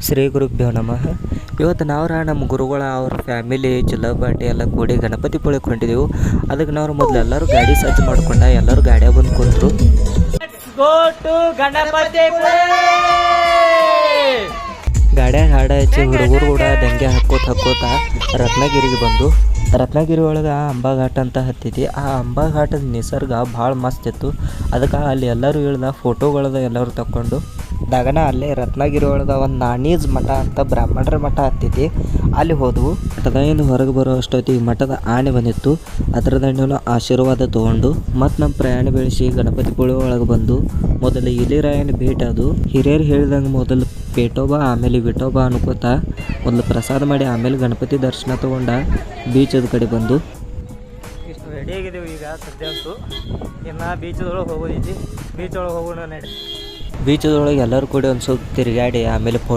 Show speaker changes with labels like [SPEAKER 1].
[SPEAKER 1] ಶ್ರೀ ಗುರುಭ್ಯೋ ನಮಃ. ಇವತ್ತು ನಾವು ನಮ್ಮ ಗುರುಗಳ ಅವ್ರ ಫ್ಯಾಮಿಲಿ ಚಿಲ್ಲಬಾಟಿ ಎಲ್ಲ ಕೂಡಿ ಗಣಪತಿ ಪುಳಿಗೆ ಹೊಂಟಿದೆವು. ಅದಕ್ಕೆ ನಾವು ಮೊದಲು ಎಲ್ಲರೂ ಗಾಡಿ ಸಜ್ಜು ಮಾಡ್ಕೊಂಡ ಎಲ್ಲರೂ ಗಾಡಿಯಾಗ ಬಂದು ಕೂತರು. ಗಾಡಿಯಾಗ ಹಾಡ ಹಚ್ಚಿ ಹುಡುಗರು ಕೂಡ ದಂಗೆ ಹಾಕೋತ ರತ್ನಗಿರಿಗೆ ಬಂದು ರತ್ನಗಿರಿ ಒಳಗೆ ಅಂಬಾಘಾಟ್ ಅಂತ ಹತ್ತಿತಿ. ಆ ಅಂಬಾಘಾಟದ ನಿಸರ್ಗ ಭಾಳ ಮಸ್ತ್ ಇತ್ತು. ಅದಕ್ಕೆ ಅಲ್ಲಿ ಎಲ್ಲರೂ ಇಳ್ದ ಫೋಟೋಗಳದ ಎಲ್ಲರೂ ತಗೊಂಡು ದಾಗನ ಅಲ್ಲೇ ರತ್ನಗಿರಿ ಒಳಗೆ ಒಂದು ನಾಣೀಸ್ ಮಠ ಅಂತ ಬ್ರಾಹ್ಮಣರ ಮಠ ಹತ್ತಿತಿ. ಅಲ್ಲಿ ಹೋದವು. ಮಠದಿಂದ ಹೊರಗೆ ಬರೋ ಅಷ್ಟೊತ್ತಿಗೆ ಮಠದ ಆನೆ ಬಂದಿತ್ತು. ಅದರದಂಡೂ ಆಶೀರ್ವಾದ ತೊಗೊಂಡು ಮತ್ತು ನಮ್ಮ ಪ್ರಯಾಣ ಬೆಳೆಸಿ ಗಣಪತಿ ಪುಳಿ ಒಳಗೆ ಬಂದು ಮೊದಲು ಇಲಿರಾಯನ ಭೇಟಿ ಅದು. ಹಿರಿಯರು ಹೇಳಿದಂಗೆ ಮೊದಲು ಪೇಟೋಬಾ ಆಮೇಲೆ ವಿಟೋಬಾ ಅನ್ಕೋತ ಮೊದಲು ಪ್ರಸಾದ ಮಾಡಿ ಆಮೇಲೆ ಗಣಪತಿ ದರ್ಶನ ತೊಗೊಂಡ ಬೀಚದ ಕಡೆ ಬಂದು
[SPEAKER 2] ಇಷ್ಟು ರೆಡಿಯಾಗಿದ್ದೀವಿ. ಈಗ ಸದ್ಯ ಅಂತೂ ಇನ್ನು ಬೀಚದೊಳಗೆ ಹೋಗೋದೈತಿ. ಬೀಚ್ ಒಳಗೆ ಹೋಗೋಣ ನಡಿ.
[SPEAKER 1] ಬೀಚದೊಳಗೆ ಎಲ್ಲರೂ ಕೂಡ ಒಂದು ಸ್ವಲ್ಪ ತಿರುಗಾಡಿ ಆಮೇಲೆ